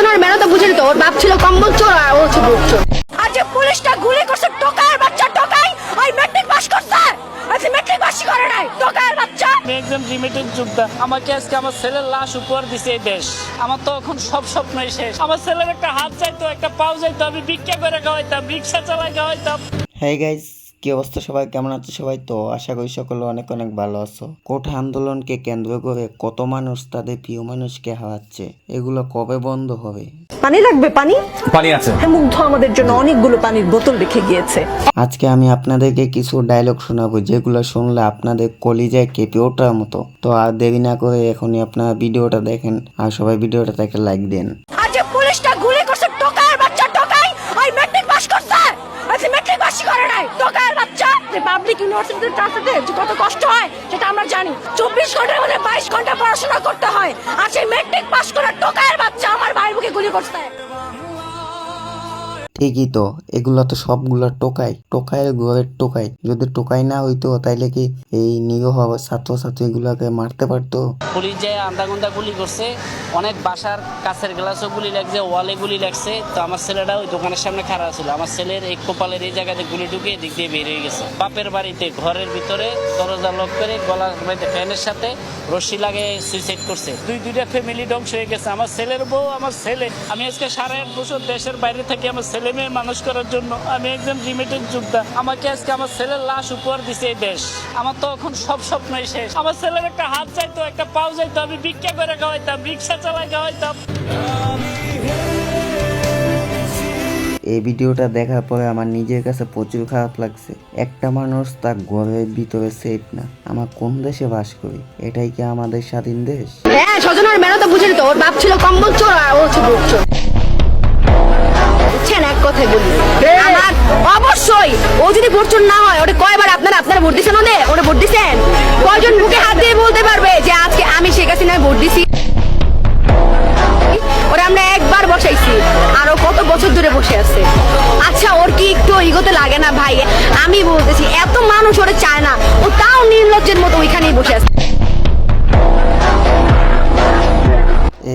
স্বজনের মেহনত বুঝে নিত। ওর বাপ ছিল কম্বল চোর আর ও হচ্ছে ভোগ চোর। আর যে পুলিশটা গুলি করছে টোকার বাচ্চা, টোকাই ওই ম্যাট্রিক পাস করছে, আজকে ম্যাট্রিক পাস করে নাই টোকার বাচ্চা। আমি একজন রিমিটেড যোদ্ধা, আমাকে আজকে আমার ছেলের লাশ উপহার দিছে এই দেশ। আমার তো এখন সব স্বপ্নই শেষ। আমার ছেলের একটা হাত চাইতো, একটা পাও চাইতো, আমি ভিক্ষা করে খাওয়াইতাম, রিক্সা চালাই খাওয়াইতাম। হ্যাঁ গাইস, কি অবস্থা সবাই, কেমন আছো সবাই? তো আশা করি সকলে অনেক অনেক ভালো আছো। কোঠা আন্দোলনকে কেন্দ্র করে কত মানুষ তাদের প্রিয় মানুষকে হারাচ্ছে, এগুলো কবে বন্ধ হবে? পানি লাগবে? পানি পানি আছে। হ্যাঁ, মুগ্ধ আমাদের জন্য অনেকগুলো পানির বোতল রেখে গিয়েছে। আজকে আমি আপনাদেরকে কিছু ডায়লগ শোনাবো যেগুলো শুনলে আপনাদের কলিজায় কেঁপে ওঠার মতো। তো আর দেরি না করে এখনই আপনারা ভিডিওটা দেখেন, আর সবাই ভিডিওটাতে একটা লাইক দেন। আর যে পুলিশটা গুলি করছে টোকার বাচ্চা, টোকাই ওই ম্যাট্রিক পাস করছে, আজকে ম্যাট্রিক পাস করে নাই টোকার বাচ্চা। যে পাবলিক ইউনিভার্সিটিতে ট্রান্সফারতে যে কত কষ্ট হয় সেটা আমরা জানি। 24 ঘন্টার মধ্যে 22 ঘন্টা পড়াশোনা করতে হয়, আর সেই ম্যাট্রিক পাস করা টোকার বাচ্চা আমার ভাই বুকে গুলি করছে। ঠিকই তো, এগুলো তো সবগুলো টোকাই, টোকাইয়ের ঘরের টোকাই। যদি টোকাই না হইতো তাইলে কি এই নিরীহ ছাত্রছাত্রীগুলোকে মারতে পারতো? পুলিশ যে আন্দাগুন্দা গুলি করছে, অনেক বাসার কাছের গ্লাসও গুলি লাগছে, ওয়ালে গুলি লাগছে। তো আমার ছেলেটা ওই দোকানের সামনে খাড়া ছিল, আমার ছেলের এই কপালের এই জায়গাতে গুলি ঢুকে দিক দিয়ে বের হয়ে গেছে। বাপের বাড়িতে ঘরের ভিতরে দরজা লক করে গলার মধ্যে ফ্যানের সাথে রশি লাগে সুইসাইড করছে। দুইটা ফ্যামিলি ধ্বংস হয়ে গেছে। আমার ছেলের বউ, আমার ছেলে। আমি আজকে 8.5 বছর দেশের বাইরে থাকি আমার ছেলে মেয়ে মানুষ করার জন্য। আমি একজন রিমিটেড যোদ্ধা, আমাকে আজকে আমার ছেলের লাশ উপহার দিছে এই দেশ। আমার তো এখন সব স্বপ্নই শেষ। আমার ছেলের একটা হাত চাইতো, একটা পাও চাইতো, আমি ভিক্ষা করে খাওয়াইতাম, রিক্সা চালাই খাওয়াইতাম। এই ভিডিওটা দেখার পরে আমার নিজের কাছে প্রচুর খারাপ লাগছে। একটা মানুষ তার ঘরের ভিতরে সেফ না। আমার কোন দেশে বাস করি? এটাই কি আমাদের স্বাধীন দেশ? হ্যাঁ, স্বজনের মেহনত বুঝে নিত। ওর বাপ ছিল কম্বল চোর আর ও হচ্ছে ভোগ চোর। বুঝছেন? এক কথাই বলি, আমার অবশ্যই ও যদি ভোট চোর না হয়, ওটা কয়বার আপনারা ভোট দিচ্ছেন? ওরে ভোট দিচ্ছেন? কয়জন বুকে হাত দিয়ে বলতে পারবে যে আজকে আমি শেখ হাসিনায় ভোট দিছি? ওরা আমরা একবার বসাইছি, আরো কত বছর ধরে বসে আছে। আচ্ছা, ওর কি একটু ইগোতে লাগে না ভাই? আমি বলতেছি, এত মানুষ ওরে চায় না, ও তাও নির্লজ্জের মতো ওইখানেই বসে আছে।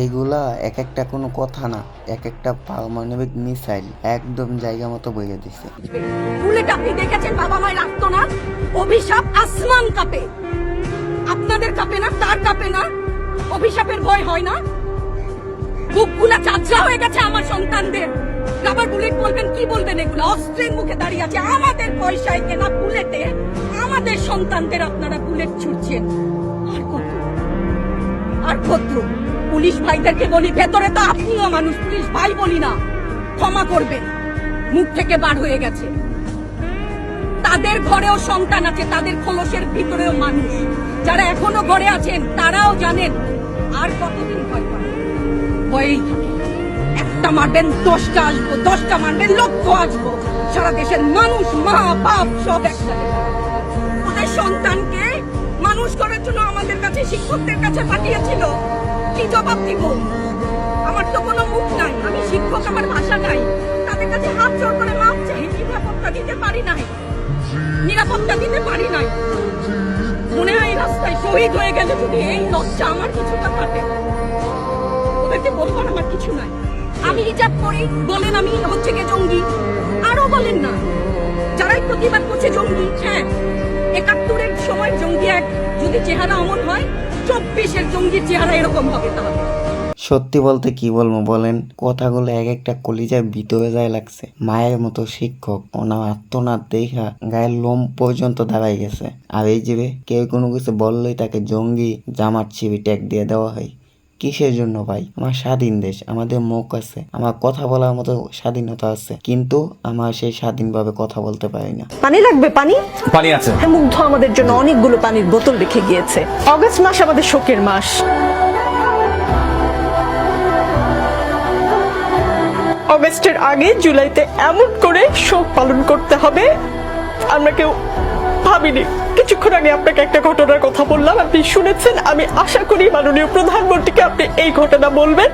এইগুলা এক একটা কোনো কথা না, এক একটা পারমাণবিক মিসাইল একদম জায়গা মতো বইয়ে দিছে। বুলেট আপনি দেখেছেন? বাবা মায়ের রাখতো না? অভিশাপ আসমান কাঁপে, আপনাদের কাঁপে না? তার কাঁপে না? অভিশাপের ভয় হয় না? বুকগুলা চাচা হয়ে গেছে আমার সন্তানদের। রাবার বুলেট বলবেন, কি বলবেন? এগুলো অস্ত্রের মুখে দাঁড়িয়ে আছে, আমাদের পয়সায় কেনা বুলেটে আমাদের সন্তানদের আপনারা বুলেট ছুটছেন। আর কত, আর কত? পুলিশ ভাইদেরকে বলি, ভেতরে তো আপনিও মানুষ, পুলিশ ভাই বলি না, ক্ষমা করবেন, মুখ থেকে বার হয়ে গেছে। তাদের ঘরেও সন্তান আছে, তাদের খোলসের ভিতরেও মানুষ। যারা এখনো ঘরে আছেন তারাও জানেন আর কতদিন ভয় পাবেন। ভয়েই থাকে, একটা মারবেন 10টা আসবো, 10টা মারবেন লক্ষ আসবো। সারা দেশের মানুষ, মা বাপ সব একসাথে। ওদের সন্তানকে মানুষ করার জন্য আমাদের কাছে, শিক্ষকদের কাছে পাঠিয়েছিল। কি জবাব দিব? আমার তো কোনো মুখ নাই, আমি শিক্ষক, আমার ভাষা নাই। তাদের কাছে হাত জোড় করে মাপ চাই, নিরাপত্তা দিতে পারি নাই, নিরাপত্তা দিতে পারি নাই। মনে হয় রাস্তায় শহীদ হয়ে গেলে যদি এই লজ্জা আমার কিছুটা কাটে। ওদেরকে বলবার আমার কিছু নাই। আমি হিজাব করি বলেন আমি হচ্ছে কে জঙ্গি? আরো বলেন না, যারাই প্রতিবাদ করছে জঙ্গি। হ্যাঁ, 71-এর সময় জঙ্গি এক যদি চেহারা অমন হয়, 24-এর জঙ্গির চেহারা এরকম হবে। তাহলে সত্যি বলতে কি বলবো বলেন, কথাগুলো এক একটা কলিজায় ভিতরে যায় লাগছে। মায়ের মতো শিক্ষক, ওনার আত্মনাদ দেখা গায়ের লোম পর্যন্ত দাঁড়াই গেছে। আর এই যে কেউ কোনো কিছু বললেই তাকে জঙ্গি, জামাত শিবি ট্যাগ দিয়ে দেওয়া হয়। কিসের জন্য ভাই? আমার স্বাধীন দেশ, আমাদের মুখ আছে, আমার কথা বলার মতো স্বাধীনতা আছে, কিন্তু আমার সেই স্বাধীনভাবে কথা বলতে পারি না। পানি লাগবে? পানি পানি আছে। হ্যাঁ, মুগ্ধ আমাদের জন্য অনেকগুলো পানির বোতল রেখে গিয়েছে। অগস্ট মাস আমাদের শোকের মাস। অগস্টের আগে জুলাইতে এমন করে শোক পালন করতে হবে আমরা কেউ ভাবিনি। কিছু কিছুক্ষণ আগে আপনাকে একটা ঘটনার কথা বললাম, আপনি শুনেছেন। আমি আশা করি মাননীয় প্রধানমন্ত্রীকে আপনি এই ঘটনা বলবেন,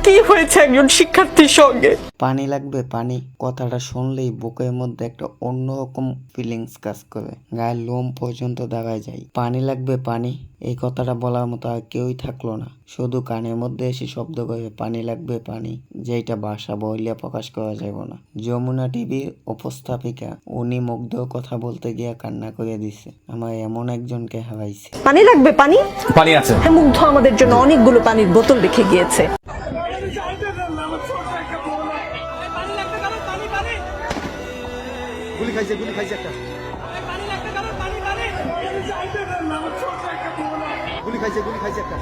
কি হয়েছে একজন শিক্ষার্থীর সঙ্গে। পানি লাগবে পানি, কথাটা শুনলেই বুকের মধ্যে একটা অন্যরকম ফিলিংস কাজ করে, গায়ের লোম পর্যন্ত দাঁড়ায় যায়। পানি লাগবে পানি, এই কথাটা বলার মতো আর কেউই থাকলো না, শুধু কানের মধ্যে এসে শব্দ করে পানি লাগবে পানি, যেটা ভাষা বইলে প্রকাশ করা যাবে না। যমুনা টিভির উপস্থাপিকা উনি মুগ্ধ কথা বলতে গিয়ে কান্না করে দিছে, আমার এমন একজনকে হারাইছে। পানি লাগবে পানি, পানি আছে। হ্যাঁ, মুগ্ধ আমাদের জন্য অনেকগুলো পানির বোতল রেখে গিয়েছে। গুলি খাইছে একটা। গুলি খাইছে একটা।